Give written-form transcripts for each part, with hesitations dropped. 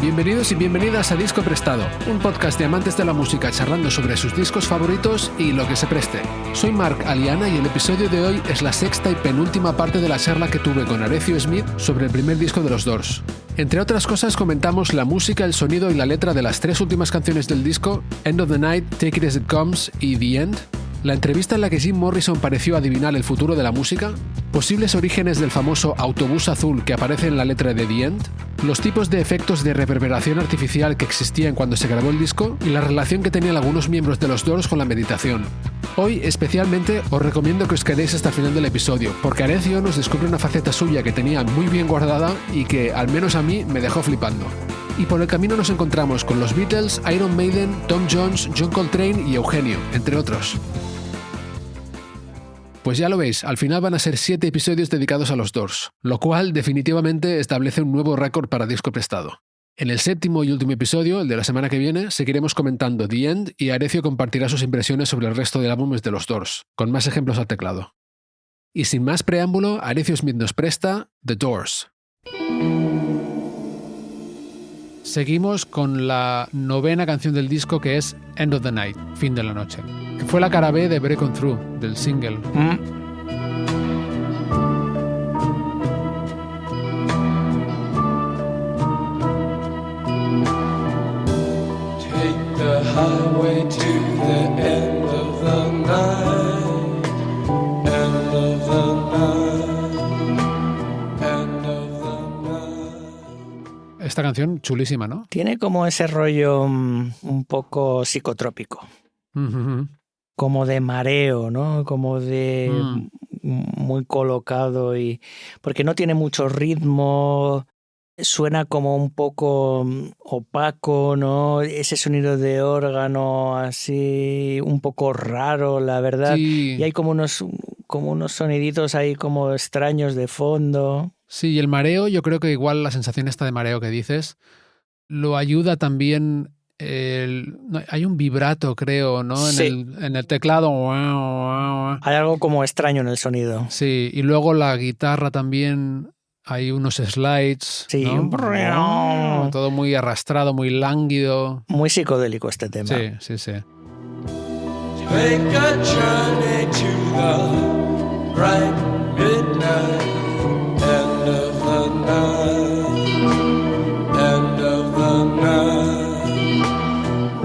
Bienvenidos y bienvenidas a Disco Prestado, un podcast de amantes de la música charlando sobre sus discos favoritos y lo que se preste. Soy Marc Aliana y el episodio de hoy es la sexta y penúltima parte de la charla que tuve con Arecio Smith sobre el primer disco de los Doors. Entre otras cosas comentamos la música, el sonido y la letra de las tres últimas canciones del disco, End of the Night, Take It As It Comes y The End, la entrevista en la que Jim Morrison pareció adivinar el futuro de la música, posibles orígenes del famoso autobús azul que aparece en la letra de The End, los tipos de efectos de reverberación artificial que existían cuando se grabó el disco y la relación que tenían algunos miembros de los Doors con la meditación. Hoy, especialmente, os recomiendo que os quedéis hasta el final del episodio, porque Arecio nos descubre una faceta suya que tenía muy bien guardada y que, al menos a mí, me dejó flipando. Y por el camino nos encontramos con los Beatles, Iron Maiden, Tom Jones, John Coltrane y Eugenio, entre otros. Pues ya lo veis, al final van a ser 7 episodios dedicados a los Doors, lo cual definitivamente establece un nuevo récord para Disco Prestado. En el séptimo y último episodio, el de la semana que viene, seguiremos comentando The End y Arecio compartirá sus impresiones sobre el resto de álbumes de los Doors, con más ejemplos al teclado. Y sin más preámbulo, Arecio Smith nos presta The Doors. Seguimos con la novena canción del disco, que es End of the Night, Fin de la Noche, que fue la cara B de Break On Through, del single. Take the highway to the end of the night, end of the night, end of the night. Esta canción chulísima, ¿no? Tiene como ese rollo un poco psicotrópico, como de mareo, ¿no? Como de muy colocado, y porque no tiene mucho ritmo, suena como un poco opaco, ¿no? Ese sonido de órgano así un poco raro, la verdad. Sí. Y hay como unos soniditos ahí como extraños de fondo. Sí, y el mareo, yo creo que igual la sensación esta de mareo que dices, lo ayuda también. Hay un vibrato, creo, ¿no? Sí. En el teclado. Hay algo como extraño en el sonido. Sí, y luego la guitarra también, hay unos slides, Sí. ¿no? Todo muy arrastrado, muy lánguido. Muy psicodélico este tema. Sí, sí, sí. Take a journey to the bright midnight, end of the night, end of the night,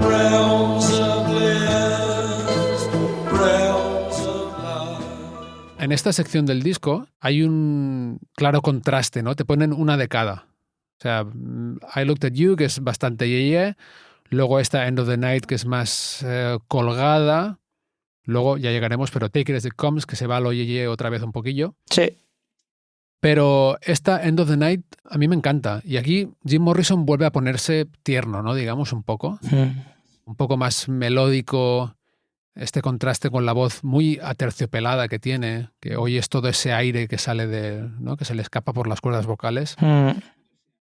realms of bliss, realms of light. En esta sección del disco hay un claro contraste, ¿no? Te ponen una de cada. O sea, I Looked at You, que es bastante yeye. Luego esta End of the Night, que es más colgada. Luego ya llegaremos, pero Take It As It Comes, que se va a lo yeye otra vez un poquillo. Sí. Pero esta End of the Night a mí me encanta. Y aquí Jim Morrison vuelve a ponerse tierno, ¿no? Digamos, un poco. Un poco más melódico. Este contraste con la voz muy aterciopelada que tiene, que oyes todo ese aire que sale ¿no? Que se le escapa por las cuerdas vocales.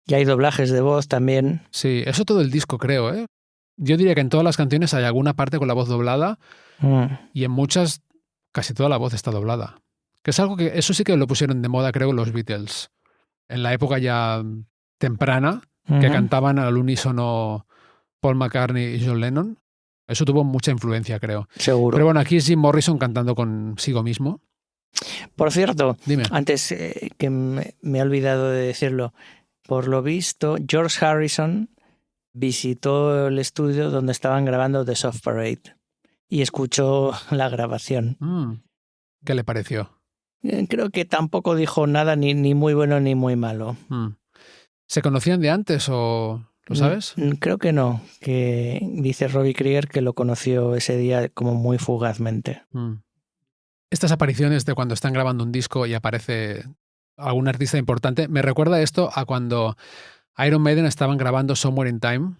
Y hay doblajes de voz también. Sí, eso todo el disco, creo, ¿eh? Yo diría que en todas las canciones hay alguna parte con la voz doblada y en muchas casi toda la voz está doblada. Que es algo que eso sí que lo pusieron de moda, creo, los Beatles. En la época ya temprana, que cantaban al unísono Paul McCartney y John Lennon. Eso tuvo mucha influencia, creo. Seguro. Pero bueno, aquí es Jim Morrison cantando consigo mismo. Por cierto, Dime. antes que me he olvidado de decirlo, por lo visto, George Harrison visitó el estudio donde estaban grabando The Soft Parade y escuchó la grabación. ¿Qué le pareció? Creo que tampoco dijo nada ni muy bueno ni muy malo. ¿Se conocían de antes o lo sabes? Creo que no, que dice Robbie Krieger que lo conoció ese día como muy fugazmente. Estas apariciones de cuando están grabando un disco y aparece algún artista importante, me recuerda esto a cuando Iron Maiden estaban grabando Somewhere in Time,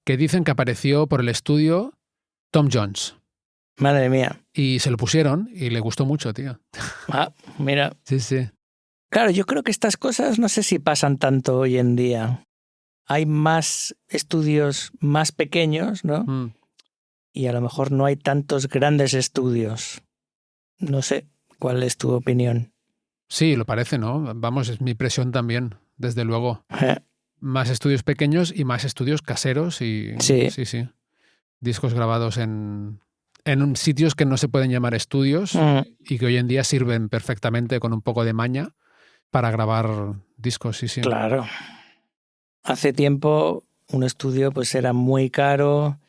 que dicen que apareció por el estudio Tom Jones. Madre mía. Y se lo pusieron y le gustó mucho, tío. Ah, mira. Sí, sí. Claro, yo creo que estas cosas no sé si pasan tanto hoy en día. Hay más estudios más pequeños, ¿no? Y a lo mejor no hay tantos grandes estudios. No sé, ¿cuál es tu opinión? Sí, lo parece, ¿no? Vamos, es mi impresión también, desde luego. Más estudios pequeños y más estudios caseros y Sí. Discos grabados en sitios que no se pueden llamar estudios y que hoy en día sirven perfectamente con un poco de maña para grabar discos, sí. Claro. Hace tiempo un estudio pues era muy caro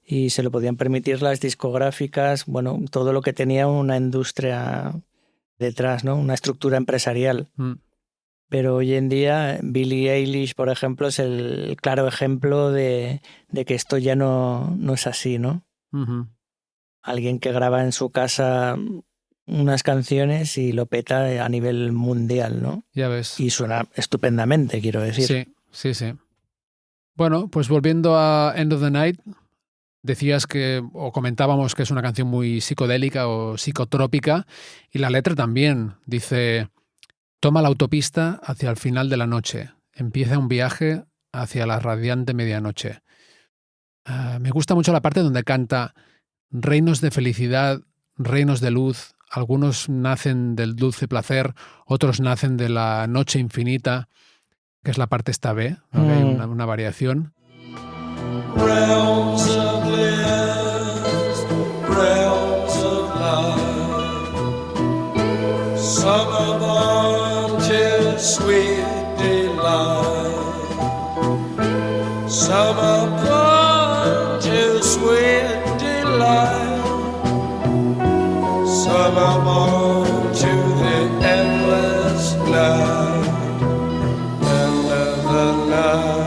y se lo podían permitir las discográficas, bueno, todo lo que tenía una industria detrás, ¿no? Una estructura empresarial. Pero hoy en día Billie Eilish, por ejemplo, es el claro ejemplo de que esto ya no es así, ¿no? Uh-huh. Alguien que graba en su casa unas canciones y lo peta a nivel mundial, ¿no? Ya ves. Y suena estupendamente, quiero decir. Sí. Bueno, pues volviendo a End of the Night, decías o comentábamos que es una canción muy psicodélica o psicotrópica, y la letra también dice: toma la autopista hacia el final de la noche, empieza un viaje hacia la radiante medianoche. Me gusta mucho la parte donde canta: reinos de felicidad, reinos de luz, algunos nacen del dulce placer, otros nacen de la noche infinita, que es la parte esta B, ¿no? Que hay una variación. Realms of bliss, realms of light, some are born to sweet delight, some are born to sweet delight, some are born to the endless night, end of the night.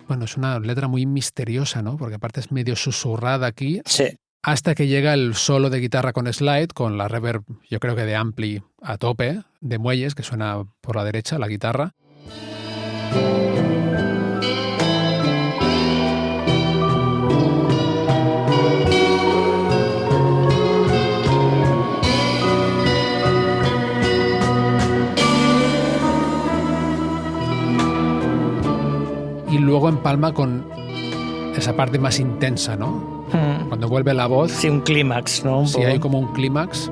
Bueno, es una letra muy misteriosa, ¿no? Porque aparte es medio susurrada aquí. Sí. Hasta que llega el solo de guitarra con slide, con la reverb, yo creo que de ampli a tope, de muelles, que suena por la derecha, la guitarra. Y luego empalma con esa parte más intensa, ¿no? Cuando vuelve la voz. Sí, un clímax, ¿no? Sí, hay como un clímax.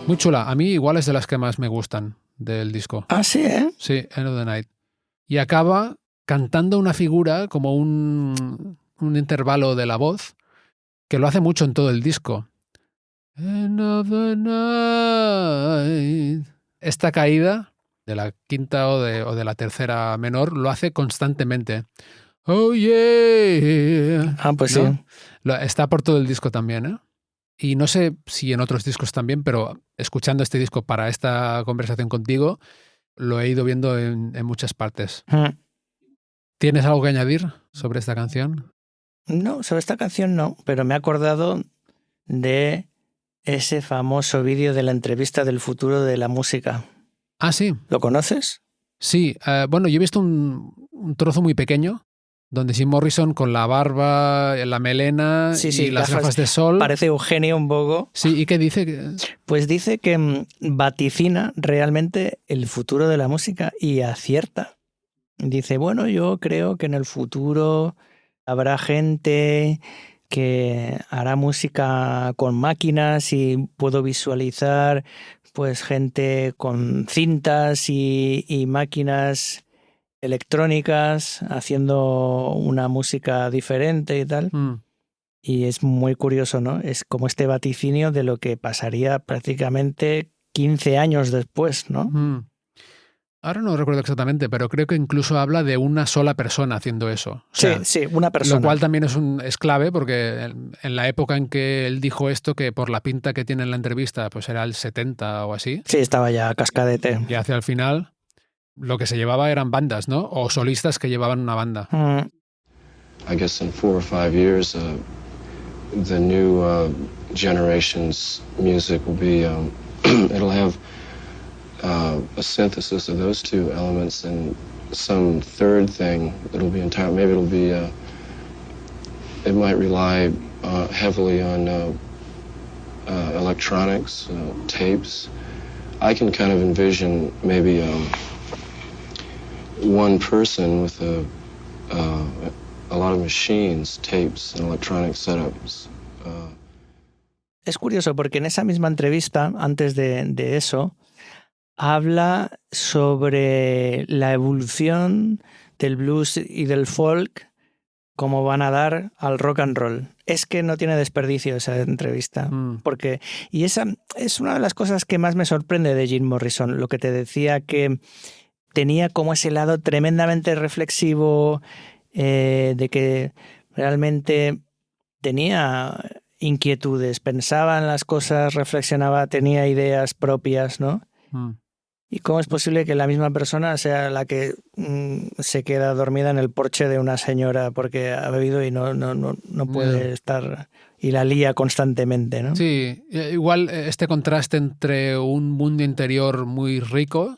Muy chula. A mí igual es de las que más me gustan del disco. Ah, sí, ¿eh? Sí, End of the Night. Y acaba cantando una figura, como un intervalo de la voz, que lo hace mucho en todo el disco. End of the night. Esta caída de la quinta o de la tercera menor lo hace constantemente. Oh yeah. Ah, pues ¿no? sí. Está por todo el disco también, ¿eh? Y no sé si en otros discos también, pero escuchando este disco para esta conversación contigo, lo he ido viendo en muchas partes. ¿Tienes algo que añadir sobre esta canción? No, sobre esta canción no, pero me he acordado de ese famoso vídeo de la entrevista del futuro de la música. Ah, sí. ¿Lo conoces? Sí. Bueno, yo he visto un trozo muy pequeño donde Jim Morrison con la barba, la melena y las gafas de sol. Parece Eugenio un poco. Sí, ¿y qué dice? Pues dice que vaticina realmente el futuro de la música y acierta. Dice, bueno, yo creo que en el futuro habrá gente que hará música con máquinas y puedo visualizar pues gente con cintas y máquinas electrónicas haciendo una música diferente y tal. Y es muy curioso, ¿no? Es como este vaticinio de lo que pasaría prácticamente 15 años después, ¿no? Ahora no recuerdo exactamente, pero creo que incluso habla de una sola persona haciendo eso. O sea, sí, una persona. Lo cual también es clave porque en la época en que él dijo esto, que por la pinta que tiene en la entrevista, pues era el 70 o así. Sí, estaba ya cascadete. Y hacia el final, lo que se llevaba eran bandas, ¿no? O solistas que llevaban una banda. I guess in 4 or 5 years, the new generation's music will be, it'll have a synthesis of those two elements and some third thing that'll be entire. Maybe it'll be. It might rely heavily on electronics, tapes. I can kind of envision maybe one person with a lot of machines, tapes, and electronic setups. Es curioso porque en esa misma entrevista, antes de eso, habla sobre la evolución del blues y del folk, cómo van a dar al rock and roll. Es que no tiene desperdicio esa entrevista. Porque, y esa es una de las cosas que más me sorprende de Jim Morrison, lo que te decía, que tenía como ese lado tremendamente reflexivo, de que realmente tenía inquietudes, pensaba en las cosas, reflexionaba, tenía ideas propias, ¿no? ¿Y cómo es posible que la misma persona sea la que se queda dormida en el porche de una señora porque ha bebido y no puede estar y la lía constantemente, ¿no? Sí, igual este contraste entre un mundo interior muy rico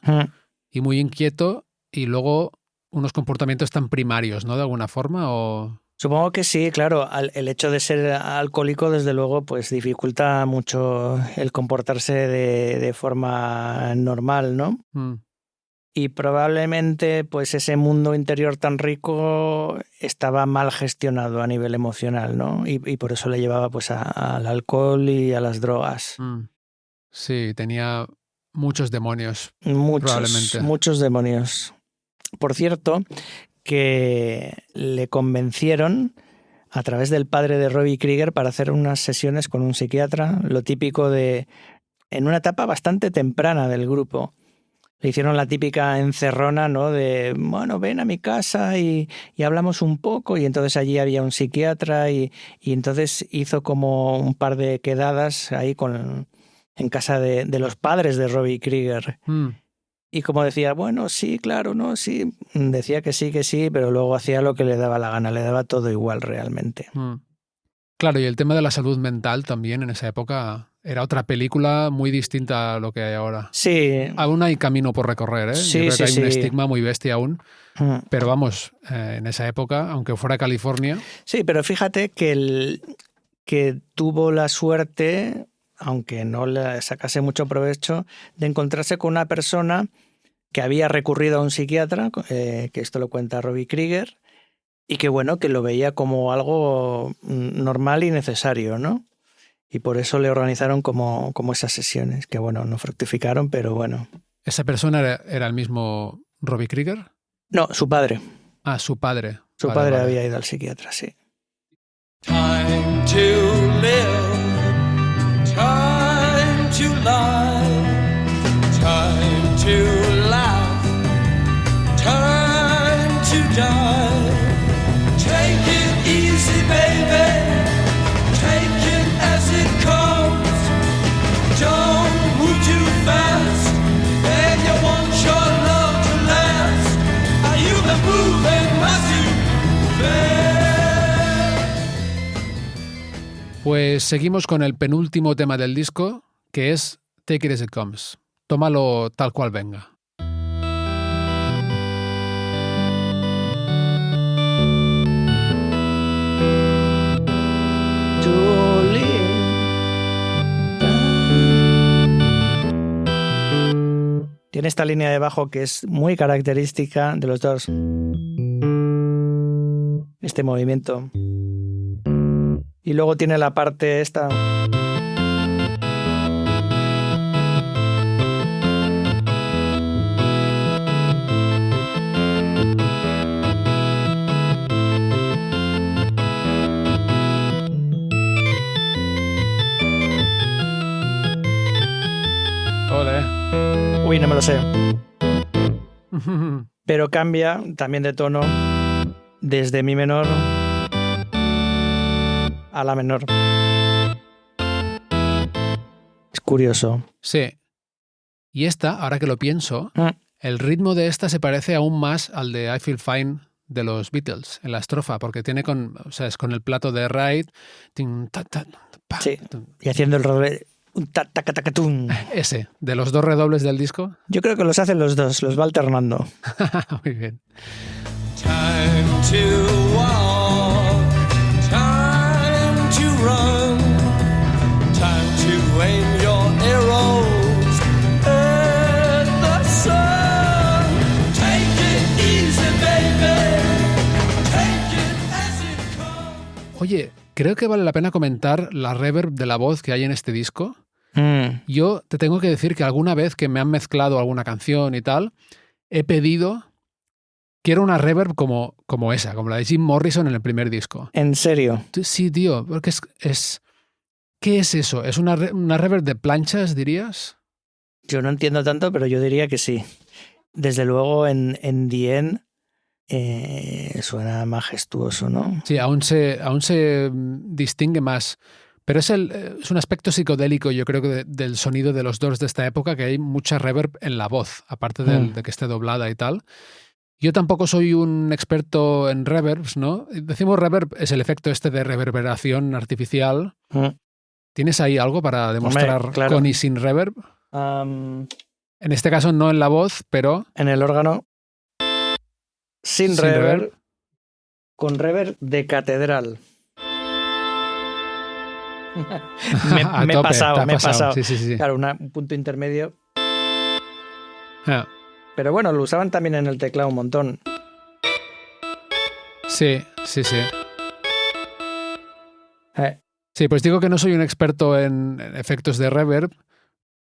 y muy inquieto y luego unos comportamientos tan primarios, ¿no? De alguna forma, o... Supongo que sí, claro. El hecho de ser alcohólico, desde luego, pues dificulta mucho el comportarse de forma normal, ¿no? Y probablemente, pues ese mundo interior tan rico estaba mal gestionado a nivel emocional, ¿no? Y por eso le llevaba pues al alcohol y a las drogas. Sí, tenía muchos demonios. Probablemente. Muchos demonios. Por cierto, que le convencieron a través del padre de Robbie Krieger para hacer unas sesiones con un psiquiatra, lo típico de... en una etapa bastante temprana del grupo. Le hicieron la típica encerrona, ¿no? De, bueno, ven a mi casa y hablamos un poco, y entonces allí había un psiquiatra y entonces hizo como un par de quedadas ahí en casa de los padres de Robbie Krieger. Y como decía, bueno, sí, claro, no, sí. Decía que sí, pero luego hacía lo que le daba la gana, le daba todo igual realmente. Claro, y el tema de la salud mental también en esa época era otra película muy distinta a lo que hay ahora. Sí. Aún hay camino por recorrer, ¿eh? Sí, yo creo que hay un sí. estigma muy bestia aún. Pero vamos, en esa época, aunque fuera California... Sí, pero fíjate que tuvo la suerte, aunque no le sacase mucho provecho, de encontrarse con una persona que había recurrido a un psiquiatra, que esto lo cuenta Robbie Krieger, y que bueno, que lo veía como algo normal y necesario, ¿no? Y por eso le organizaron como esas sesiones, que bueno, no fructificaron, pero bueno. ¿Esa persona era el mismo Robbie Krieger? No, su padre. Ah, su padre. Su padre había ido al psiquiatra, sí. Time to live, time to lie, time to laugh, time to die. Take it easy, baby, take it as it comes. Don't move too fast, and you want your love to last. Are you the moving, must you fail? Pues seguimos con el penúltimo tema del disco, que es Take It As It Comes. Tómalo tal cual venga. Tiene esta línea de bajo que es muy característica de los Doors. Este movimiento. Y luego tiene la parte esta. Ole. Uy, no me lo sé. Pero cambia también de tono desde mi menor a la menor. Es curioso. Sí. Y esta, ahora que lo pienso, el ritmo de esta se parece aún más al de I Feel Fine de los Beatles en la estrofa, porque tiene es con el plato de Ride. Sí. Y haciendo el redoble. Ese, de los dos redobles del disco. Yo creo que los hacen los dos, los va alternando. Muy bien. Time to walk, time to run, time to aim your arrows at the sun. Take it Oye, creo que vale la pena comentar la reverb de la voz que hay en este disco. Yo te tengo que decir que alguna vez que me han mezclado alguna canción y tal, he pedido, quiero una reverb como esa, como la de Jim Morrison en el primer disco. ¿En serio? Sí, tío, porque ¿qué es eso? ¿Es una reverb de planchas, dirías? Yo no entiendo tanto, pero yo diría que sí. Desde luego en The End suena majestuoso, ¿no? Sí, aún se distingue más. Pero es un aspecto psicodélico, yo creo, que del sonido de los Doors de esta época, que hay mucha reverb en la voz, aparte de que esté doblada y tal. Yo tampoco soy un experto en reverbs, ¿no? Decimos reverb, es el efecto este de reverberación artificial. ¿Tienes ahí algo para demostrar? Hombre, claro. Con y sin reverb? En este caso no en la voz, pero... En el órgano. Sin reverb. Con reverb de catedral. me he pasado. Sí. Claro, un punto intermedio. Ah. Pero bueno, lo usaban también en el teclado un montón. Sí. Sí, pues digo que no soy un experto en efectos de reverb,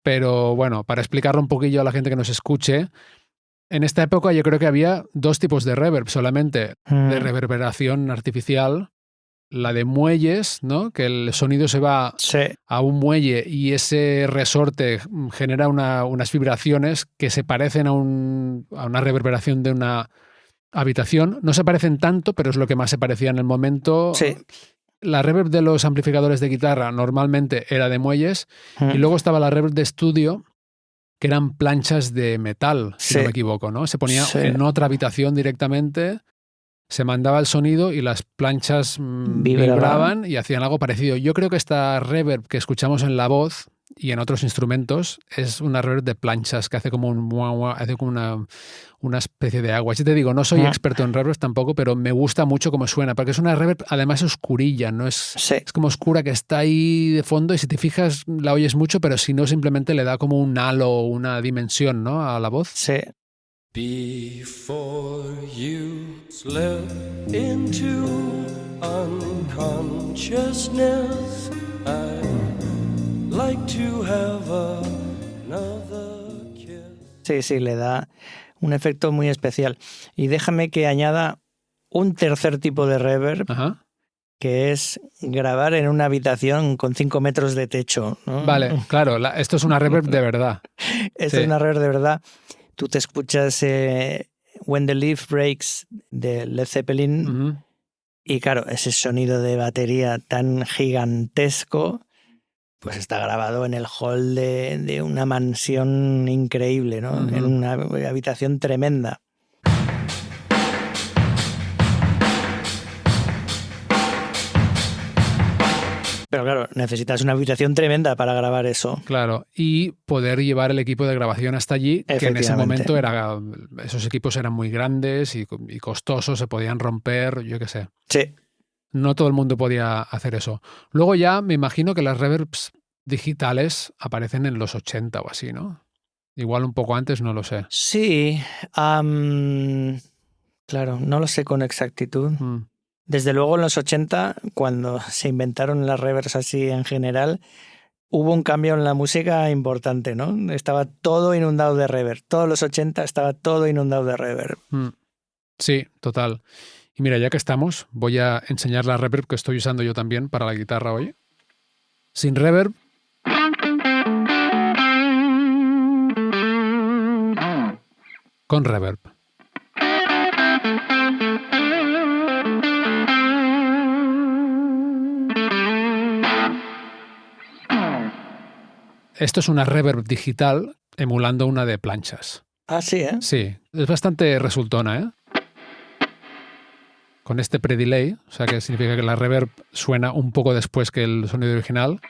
pero bueno, para explicarlo un poquillo a la gente que nos escuche, en esta época yo creo que había dos tipos de reverb solamente, de reverberación artificial. La de muelles, ¿no? Que el sonido se va a un muelle y ese resorte genera unas vibraciones que se parecen a una reverberación de una habitación. No se parecen tanto, pero es lo que más se parecía en el momento. Sí. La reverb de los amplificadores de guitarra normalmente era de muelles y luego estaba la reverb de estudio, que eran planchas de metal, si no me equivoco, ¿no? Se ponía en otra habitación directamente. Se mandaba el sonido y las planchas vibraban y hacían algo parecido. Yo creo que esta reverb que escuchamos en la voz y en otros instrumentos es una reverb de planchas que hace como una especie de agua. Si te digo, no soy experto en reverbs tampoco, pero me gusta mucho cómo suena, porque es una reverb además oscurilla, ¿no? Es como oscura, que está ahí de fondo y si te fijas la oyes mucho, pero si no simplemente le da como un halo, una dimensión, ¿no? A la voz. Sí. Before you slip into unconsciousness, I'd like to have another kiss. Sí, le da un efecto muy especial. Y déjame que añada un tercer tipo de reverb, que es grabar en una habitación con 5 metros de techo, ¿no? Vale, claro, esto es una reverb de verdad. Esto es una reverb de verdad. Tú te escuchas When the Leaf Breaks de Led Zeppelin y claro, ese sonido de batería tan gigantesco pues está grabado en el hall de una mansión increíble, ¿no? En una habitación tremenda. Pero claro, necesitas una habitación tremenda para grabar eso. Claro, y poder llevar el equipo de grabación hasta allí, que en ese momento esos equipos eran muy grandes y costosos, se podían romper, yo qué sé. Sí. No todo el mundo podía hacer eso. Luego ya me imagino que las reverbs digitales aparecen en los 80 o así, ¿no? Igual un poco antes, no lo sé. Sí, claro, no lo sé con exactitud. Desde luego en los 80, cuando se inventaron las reverbs así en general, hubo un cambio en la música importante, ¿no? Estaba todo inundado de reverb. Todos los 80 estaba todo inundado de reverb. Sí, total. Y mira, ya que estamos, voy a enseñar la reverb que estoy usando yo también para la guitarra hoy. Sin reverb. Con reverb. Esto es una reverb digital emulando una de planchas. Ah, sí, ¿eh? Sí, es bastante resultona, ¿eh? Con este pre-delay, o sea que significa que la reverb suena un poco después que el sonido original.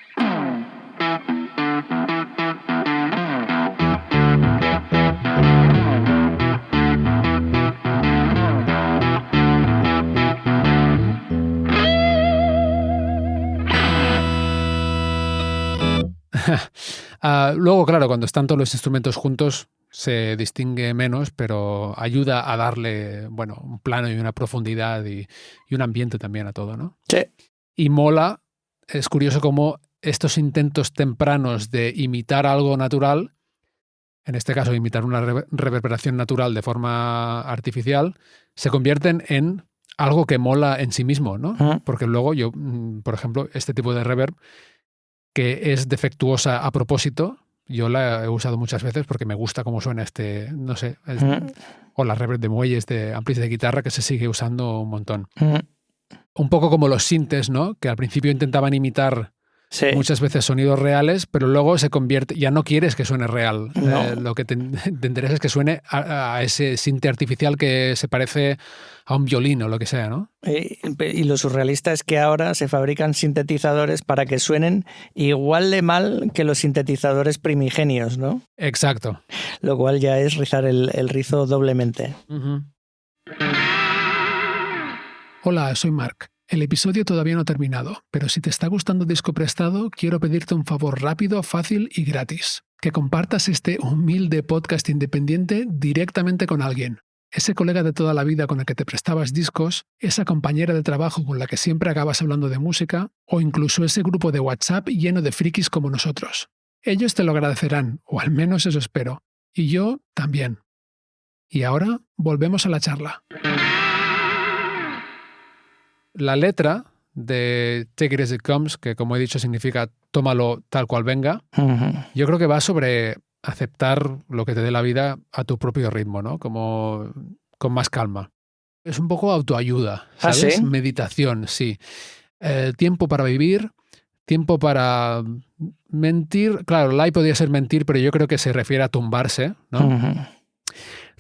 Luego, claro, cuando están todos los instrumentos juntos se distingue menos, pero ayuda a darle, bueno, un plano y una profundidad y un ambiente también a todo, ¿no? Sí. Y mola, es curioso cómo estos intentos tempranos de imitar algo natural, en este caso imitar una reverberación natural de forma artificial, se convierten en algo que mola en sí mismo, ¿no? Porque luego yo, por ejemplo, este tipo de reverb que es defectuosa a propósito, yo la he usado muchas veces porque me gusta cómo suena no sé, o la reverb de muelles, de amplis de guitarra que se sigue usando un montón. Un poco como los sintes, ¿no? Que al principio intentaban imitar muchas veces sonidos reales, pero luego se convierte, ya no quieres que suene real. No. Lo que te interesa es que suene a ese sinte artificial que se parece a un violín o lo que sea, ¿no? Y lo surrealista es que ahora se fabrican sintetizadores para que suenen igual de mal que los sintetizadores primigenios, ¿no? Exacto. Lo cual ya es rizar el rizo doblemente. Hola, soy Marc. El episodio todavía no ha terminado, pero si te está gustando Disco Prestado, quiero pedirte un favor rápido, fácil y gratis. Que compartas este humilde podcast independiente directamente con alguien. Ese colega de toda la vida con el que te prestabas discos, esa compañera de trabajo con la que siempre acabas hablando de música, o incluso ese grupo de WhatsApp lleno de frikis como nosotros. Ellos te lo agradecerán, o al menos eso espero. Y yo también. Y ahora volvemos a la charla. La letra de Take It As It Comes, que como he dicho significa tómalo tal cual venga, yo creo que va sobre aceptar lo que te dé la vida a tu propio ritmo, ¿no? Como con más calma. Es un poco autoayuda, ¿sabes? ¿Ah, sí? Meditación, sí. Tiempo para vivir, tiempo para mentir. Claro, lie podría ser mentir, pero yo creo que se refiere a tumbarse, ¿no?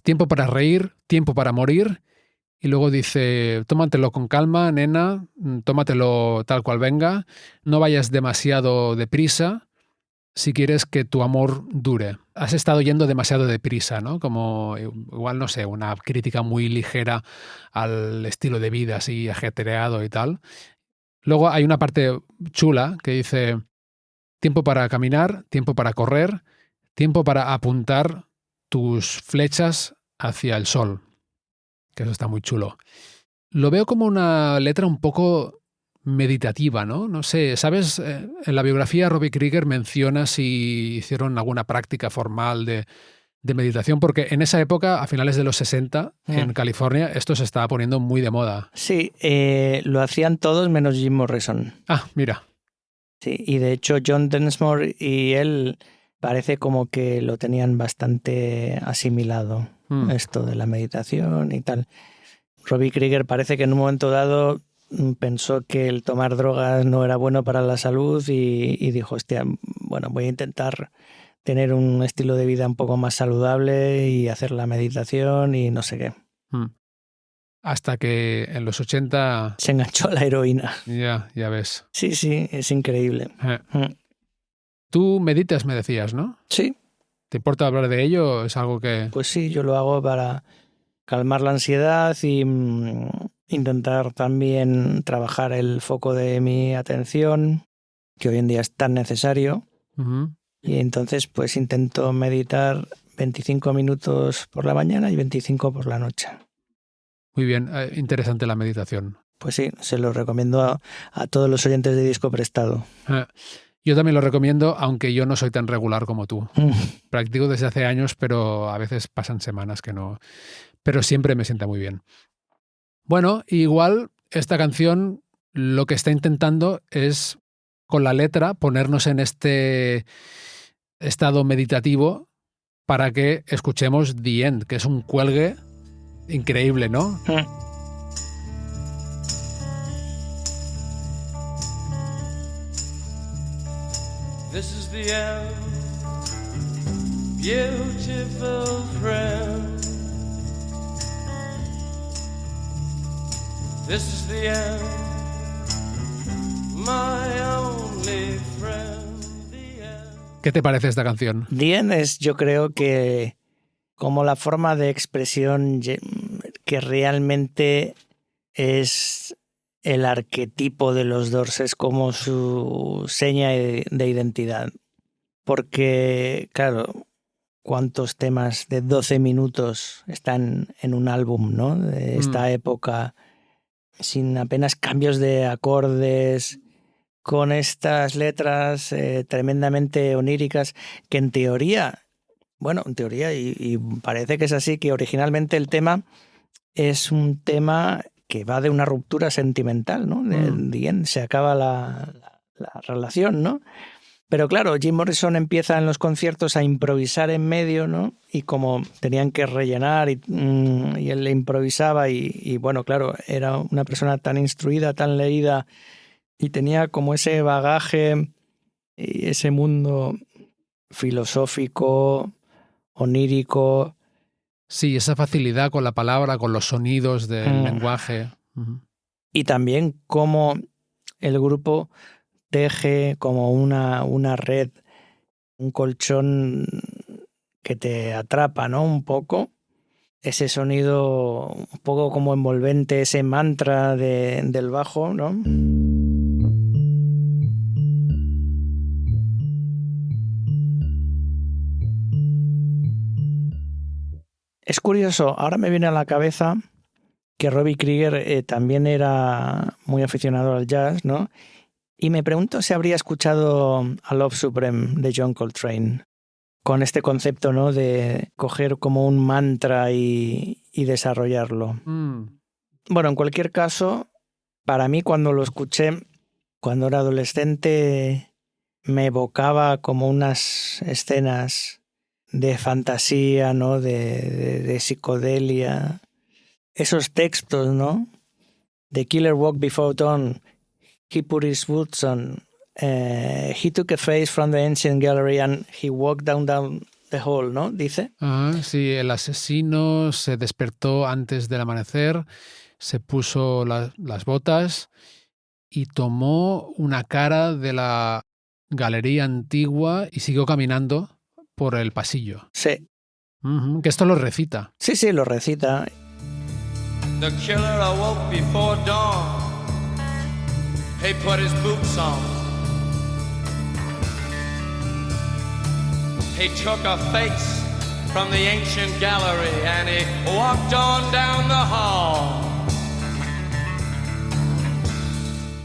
Tiempo para reír, tiempo para morir. Y luego dice, tómatelo con calma, nena, tómatelo tal cual venga, no vayas demasiado deprisa si quieres que tu amor dure. Has estado yendo demasiado deprisa, ¿no? Como, igual, no sé, una crítica muy ligera al estilo de vida así ajetreado y tal. Luego hay una parte chula que dice, tiempo para caminar, tiempo para correr, tiempo para apuntar tus flechas hacia el sol. Que eso está muy chulo. Lo veo como una letra un poco meditativa, ¿no? No sé, ¿sabes? En la biografía Robbie Krieger menciona si hicieron alguna práctica formal de meditación, porque en esa época, a finales de los 60, en California, esto se estaba poniendo muy de moda. Sí, lo hacían todos menos Jim Morrison. Ah, mira. Sí, y de hecho John Densmore y él parece como que lo tenían bastante asimilado, esto de la meditación y tal. Robbie Krieger parece que en un momento dado pensó que el tomar drogas no era bueno para la salud y dijo, hostia, bueno, voy a intentar tener un estilo de vida un poco más saludable y hacer la meditación y no sé qué. Hasta que en los 80... se enganchó a la heroína. Ya ves. Sí, es increíble. Tú meditas, me decías, ¿no? Sí. ¿Te importa hablar de ello? ¿Es algo que...? Pues sí, yo lo hago para calmar la ansiedad y intentar también trabajar el foco de mi atención, que hoy en día es tan necesario. Y entonces pues intento meditar 25 minutos por la mañana y 25 por la noche. Muy bien, interesante la meditación. Pues sí, se lo recomiendo a todos los oyentes de Disco Prestado. Yo también lo recomiendo, aunque yo no soy tan regular como tú. Practico desde hace años, pero a veces pasan semanas que no. Pero siempre me sienta muy bien. Bueno, igual esta canción lo que está intentando es, con la letra, ponernos en este estado meditativo para que escuchemos The End, que es un cuelgue increíble, ¿no? This is the end, beautiful friend. This is the end, my only friend. The end. ¿Qué te parece esta canción? The End es, yo creo que como la forma de expresión que realmente es el arquetipo de los Doors, es como su seña de identidad. Porque, claro, ¿cuántos temas de 12 minutos están en un álbum, ¿no? De esta época sin apenas cambios de acordes, con estas letras tremendamente oníricas, que en teoría, y parece que es así, que originalmente el tema es un tema que va de una ruptura sentimental, ¿no? Se acaba la relación, ¿no? Pero claro, Jim Morrison empieza en los conciertos a improvisar en medio, ¿no? Y como tenían que rellenar y él le improvisaba y bueno, claro, era una persona tan instruida, tan leída y tenía como ese bagaje y ese mundo filosófico, onírico. Sí, esa facilidad con la palabra, con los sonidos del lenguaje. Y también cómo el grupo teje como una red, un colchón que te atrapa, ¿no? Un poco. Ese sonido un poco como envolvente, ese mantra del bajo, ¿no? Es curioso, ahora me viene a la cabeza que Robbie Krieger también era muy aficionado al jazz, ¿no? Y me pregunto si habría escuchado a Love Supreme de John Coltrane, con este concepto, ¿no? De coger como un mantra y desarrollarlo. Bueno, en cualquier caso, para mí cuando lo escuché, cuando era adolescente, me evocaba como unas escenas de fantasía, ¿no? De psicodelia. Esos textos, ¿no? The killer walked before dawn. He put his boots on. He took a face from the ancient gallery and he walked down the hall, ¿no? Dice. Sí, el asesino se despertó antes del amanecer, se puso las botas y tomó una cara de la galería antigua y siguió caminando por el pasillo. Sí. Que esto lo recita. Sí, lo recita. The killer awoke before dawn. He put his boots on. He took a face from the ancient gallery and he walked on down the hall.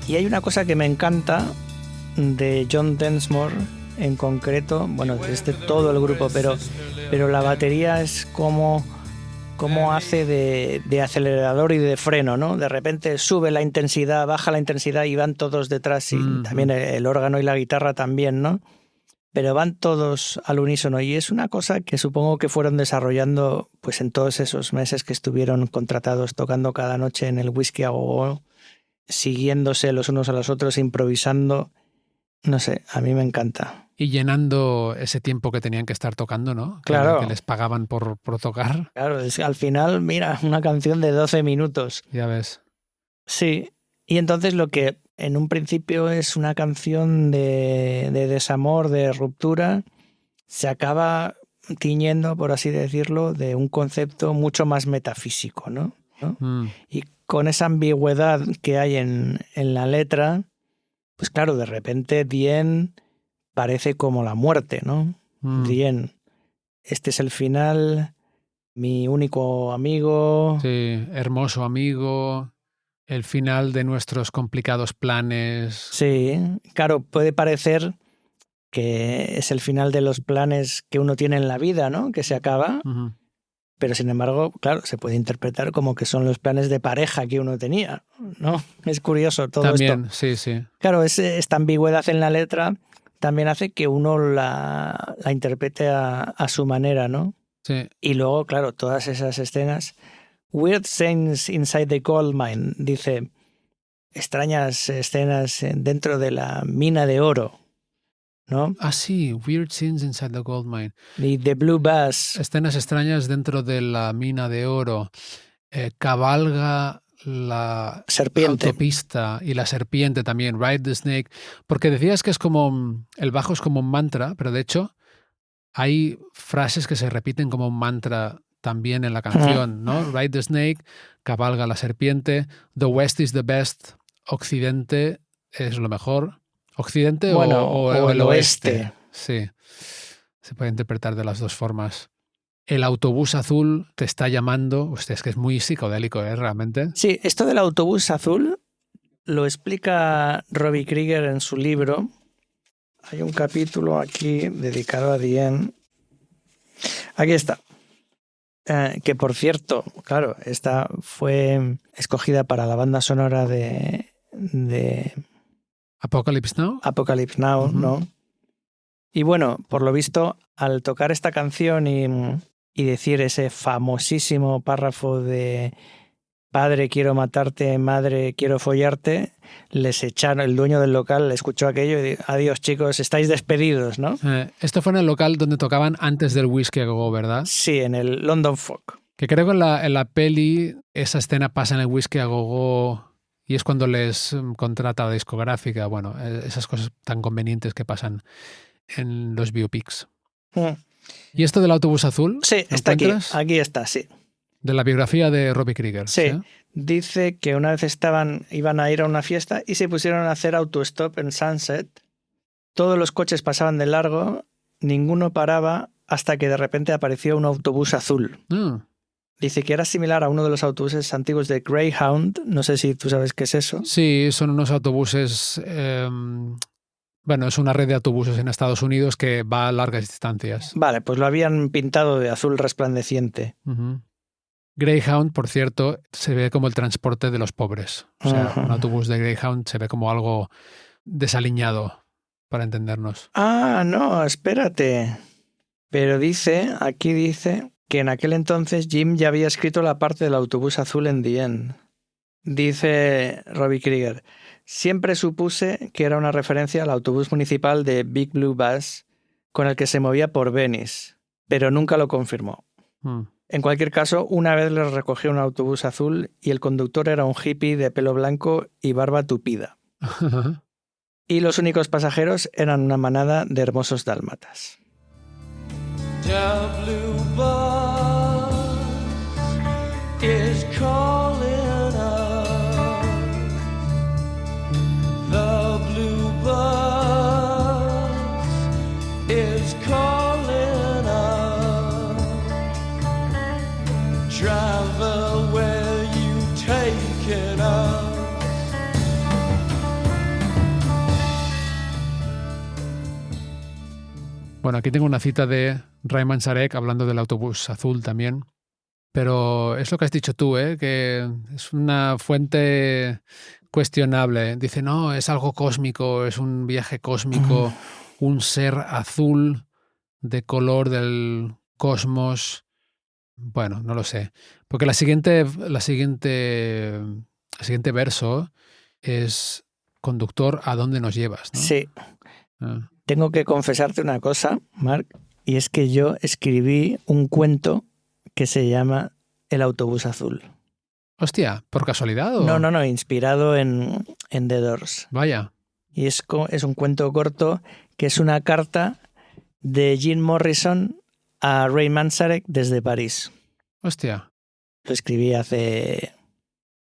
Y hay una cosa que me encanta de John Densmore en concreto, bueno, desde todo el grupo, pero la batería es como hace de acelerador y de freno, ¿no? De repente sube la intensidad, baja la intensidad y van todos detrás, y también el órgano y la guitarra también, ¿no? Pero van todos al unísono y es una cosa que supongo que fueron desarrollando pues en todos esos meses que estuvieron contratados tocando cada noche en el Whisky a Go, siguiéndose los unos a los otros, improvisando. No sé, a mí me encanta. Y llenando ese tiempo que tenían que estar tocando, ¿no? Claro. Que les pagaban por tocar. Claro, es que al final, mira, una canción de 12 minutos. Ya ves. Sí, y entonces lo que en un principio es una canción de desamor, de ruptura, se acaba tiñendo, por así decirlo, de un concepto mucho más metafísico, ¿no? Y con esa ambigüedad que hay en la letra, pues claro, de repente Dien parece como la muerte, ¿no? Dien, este es el final, mi único amigo. Sí, hermoso amigo, el final de nuestros complicados planes. Sí, claro, puede parecer que es el final de los planes que uno tiene en la vida, ¿no? Que se acaba. Pero sin embargo, claro, se puede interpretar como que son los planes de pareja que uno tenía, ¿no? Es curioso todo esto. También, sí. Claro, esta ambigüedad en la letra también hace que uno la interprete a su manera, ¿no? Sí. Y luego, claro, todas esas escenas. Weird scenes inside the gold mine, dice, extrañas escenas dentro de la mina de oro, ¿no? Ah, sí, Weird Scenes Inside the Gold Mine. Y The Blue Bass. Escenas extrañas dentro de la mina de oro. Cabalga la serpiente. Autopista y la serpiente también, Ride the Snake. Porque decías que es como, el bajo es como un mantra, pero de hecho hay frases que se repiten como un mantra también en la canción, ¿no? Ride the Snake, cabalga la serpiente, The West is the best, Occidente es lo mejor. ¿Occidente o el oeste? Sí, se puede interpretar de las dos formas. el autobús azul te está llamando. Hostia, es que es muy psicodélico, realmente. Sí, esto del autobús azul lo explica Robbie Krieger en su libro. Hay un capítulo aquí dedicado a Diane. Aquí está. Que por cierto, claro, esta fue escogida para la banda sonora de Apocalypse Now. Apocalypse Now, ¿no? Y bueno, por lo visto, al tocar esta canción y decir ese famosísimo párrafo de padre quiero matarte, madre quiero follarte, les echaron, el dueño del local escuchó aquello y dijo, adiós chicos, estáis despedidos, ¿no? Esto fue en el local donde tocaban antes del Whisky a Go-Go, ¿verdad? Sí, en el London Fog. Que creo que en la peli esa escena pasa en el Whisky a Go-Go y es cuando les contrata la discográfica. Bueno, esas cosas tan convenientes que pasan en los biopics. ¿Y esto del autobús azul? Sí, está aquí está, sí. De la biografía de Robbie Krieger. Sí, dice que una vez iban a ir a una fiesta y se pusieron a hacer autostop en Sunset. Todos los coches pasaban de largo, ninguno paraba hasta que de repente apareció un autobús azul. Dice que era similar a uno de los autobuses antiguos de Greyhound. No sé si tú sabes qué es eso. Sí, son unos autobuses... Bueno, es una red de autobuses en Estados Unidos que va a largas distancias. Vale, pues lo habían pintado de azul resplandeciente. Greyhound, por cierto, se ve como el transporte de los pobres. O sea, un autobús de Greyhound se ve como algo desaliñado, para entendernos. Ah, no, espérate. Pero aquí dice que en aquel entonces Jim ya había escrito la parte del autobús azul en The End. Dice Robbie Krieger, siempre supuse que era una referencia al autobús municipal de Big Blue Bus con el que se movía por Venice, pero nunca lo confirmó. En cualquier caso, una vez les recogió un autobús azul y el conductor era un hippie de pelo blanco y barba tupida. Y los únicos pasajeros eran una manada de hermosos dálmatas. The blue bus is calling us. The blue bus is calling us. Travel where you taken us. Bueno, aquí tengo una cita de Raymond Sarek hablando del autobús azul también. Pero es lo que has dicho tú, que es una fuente cuestionable. Dice, no, es algo cósmico, es un viaje cósmico, un ser azul de color del cosmos. Bueno, no lo sé. Porque el siguiente verso es conductor, ¿a dónde nos llevas? ¿No? Sí. Tengo que confesarte una cosa, Marc, y es que yo escribí un cuento que se llama El autobús azul. Hostia, ¿por casualidad? ¿O? No, inspirado en The Doors. Vaya. Y es un cuento corto que es una carta de Jim Morrison a Ray Manzarek desde París. Hostia. Lo escribí hace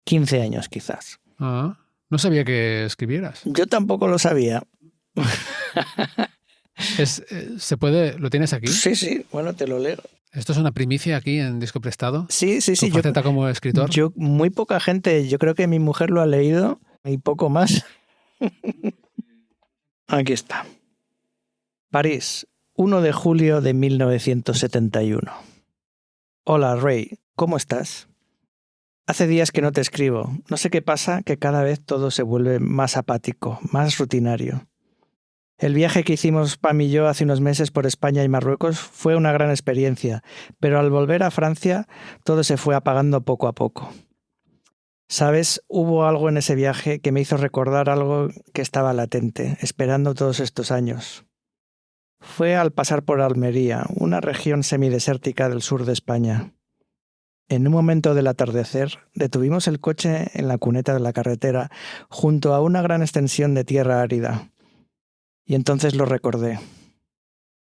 15 años quizás. No sabía que escribieras. Yo tampoco lo sabía. ¿Se puede? ¿Lo tienes aquí? Sí, bueno, te lo leo. ¿Esto es una primicia aquí en Disco Prestado? Sí. ¿Tu faceta como escritor? Muy poca gente, yo creo que mi mujer lo ha leído y poco más. Aquí está. París, 1 de julio de 1971. Hola, Ray, ¿cómo estás? Hace días que no te escribo. No sé qué pasa, que cada vez todo se vuelve más apático, más rutinario. El viaje que hicimos Pam y yo hace unos meses por España y Marruecos fue una gran experiencia, pero al volver a Francia todo se fue apagando poco a poco. ¿Sabes? Hubo algo en ese viaje que me hizo recordar algo que estaba latente, esperando todos estos años. Fue al pasar por Almería, una región semidesértica del sur de España. En un momento del atardecer, detuvimos el coche en la cuneta de la carretera, junto a una gran extensión de tierra árida. Y entonces lo recordé.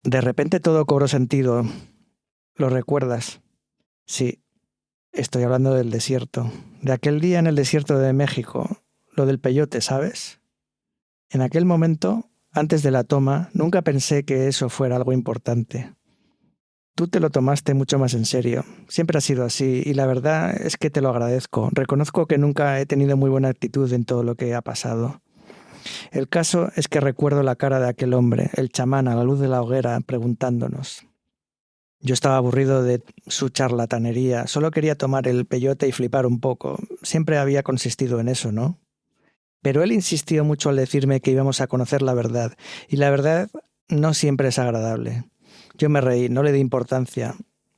De repente todo cobró sentido. ¿Lo recuerdas? Sí. Estoy hablando del desierto. De aquel día en el desierto de México. Lo del peyote, ¿sabes? En aquel momento, antes de la toma, nunca pensé que eso fuera algo importante. Tú te lo tomaste mucho más en serio. Siempre ha sido así y la verdad es que te lo agradezco. Reconozco que nunca he tenido muy buena actitud en todo lo que ha pasado. El caso es que recuerdo la cara de aquel hombre, el chamán, a la luz de la hoguera, preguntándonos. Yo estaba aburrido de su charlatanería, solo quería tomar el peyote y flipar un poco. Siempre había consistido en eso, ¿no? Pero él insistió mucho al decirme que íbamos a conocer la verdad, y la verdad no siempre es agradable. Yo me reí, no le di importancia.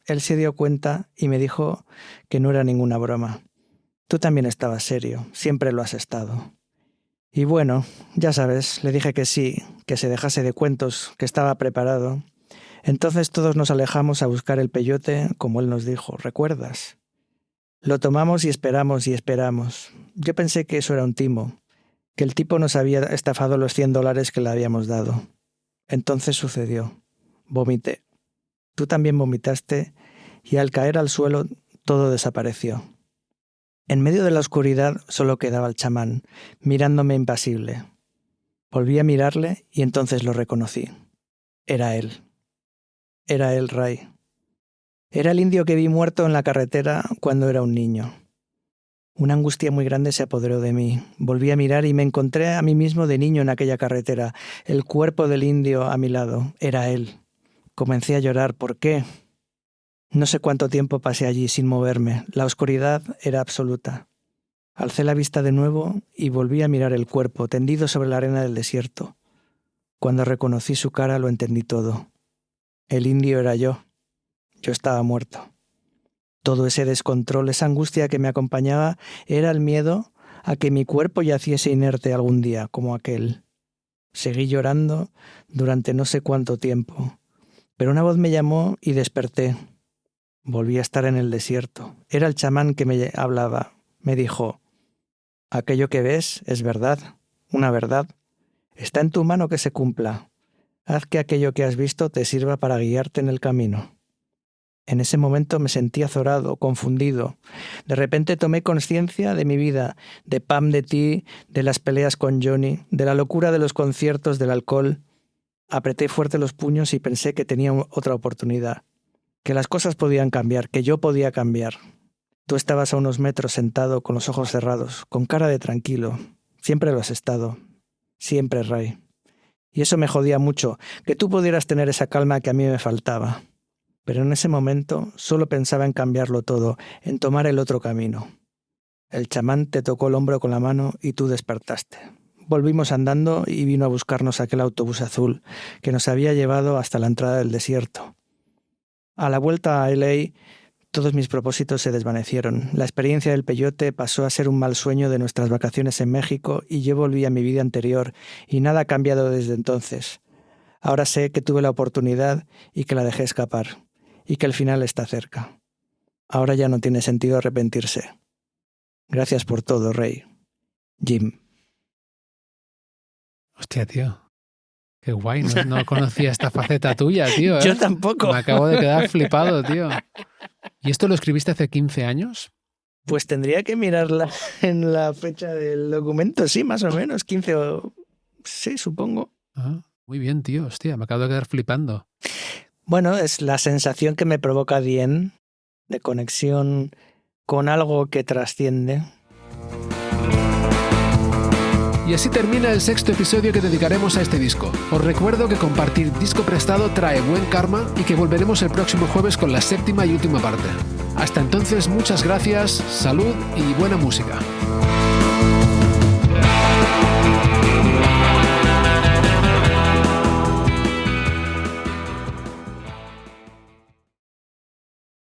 Él se dio cuenta y me dijo que no era ninguna broma. Tú también estabas serio, siempre lo has estado. Y bueno, ya sabes, le dije que sí, que se dejase de cuentos, que estaba preparado. Entonces todos nos alejamos a buscar el peyote, como él nos dijo, ¿recuerdas? Lo tomamos y esperamos y esperamos. Yo pensé que eso era un timo, que el tipo nos había estafado los $100 que le habíamos dado. Entonces sucedió. Vomité. Tú también vomitaste y al caer al suelo todo desapareció. En medio de la oscuridad solo quedaba el chamán, mirándome impasible. Volví a mirarle y entonces lo reconocí. Era él. Era él, Ray. Era el indio que vi muerto en la carretera cuando era un niño. Una angustia muy grande se apoderó de mí. Volví a mirar y me encontré a mí mismo de niño en aquella carretera. El cuerpo del indio a mi lado. Era él. Comencé a llorar. ¿Por qué? No sé cuánto tiempo pasé allí sin moverme. La oscuridad era absoluta. Alcé la vista de nuevo y volví a mirar el cuerpo, tendido sobre la arena del desierto. Cuando reconocí su cara lo entendí todo. El indio era yo. Yo estaba muerto. Todo ese descontrol, esa angustia que me acompañaba, era el miedo a que mi cuerpo yaciese inerte algún día, como aquel. Seguí llorando durante no sé cuánto tiempo. Pero una voz me llamó y desperté. Volví a estar en el desierto. Era el chamán que me hablaba. Me dijo, aquello que ves es verdad, una verdad. Está en tu mano que se cumpla. Haz que aquello que has visto te sirva para guiarte en el camino. En ese momento me sentí azorado, confundido. De repente tomé conciencia de mi vida, de Pam, de ti, de las peleas con Johnny, de la locura de los conciertos, del alcohol. Apreté fuerte los puños y pensé que tenía otra oportunidad. Que las cosas podían cambiar, que yo podía cambiar. Tú estabas a unos metros sentado con los ojos cerrados, con cara de tranquilo. Siempre lo has estado. Siempre, Ray. Y eso me jodía mucho, que tú pudieras tener esa calma que a mí me faltaba. Pero en ese momento solo pensaba en cambiarlo todo, en tomar el otro camino. El chamán te tocó el hombro con la mano y tú despertaste. Volvimos andando y vino a buscarnos aquel autobús azul que nos había llevado hasta la entrada del desierto. A la vuelta a LA, todos mis propósitos se desvanecieron. La experiencia del peyote pasó a ser un mal sueño de nuestras vacaciones en México y yo volví a mi vida anterior y nada ha cambiado desde entonces. Ahora sé que tuve la oportunidad y que la dejé escapar y que el final está cerca. Ahora ya no tiene sentido arrepentirse. Gracias por todo, Ray. Jim. Hostia, tío. Qué guay, no conocía esta faceta tuya, tío. ¿Eh? Yo tampoco. Me acabo de quedar flipado, tío. ¿Y esto lo escribiste hace 15 años? Pues tendría que mirarla en la fecha del documento, sí, más o menos, 15 o... Sí, supongo. Ah, muy bien, tío. Hostia, me acabo de quedar flipando. Bueno, es la sensación que me provoca Dien, de conexión con algo que trasciende. Y así termina el 6º episodio que dedicaremos a este disco. Os recuerdo que compartir disco prestado trae buen karma y que volveremos el próximo jueves con la 7ª y última parte. Hasta entonces, muchas gracias, salud y buena música.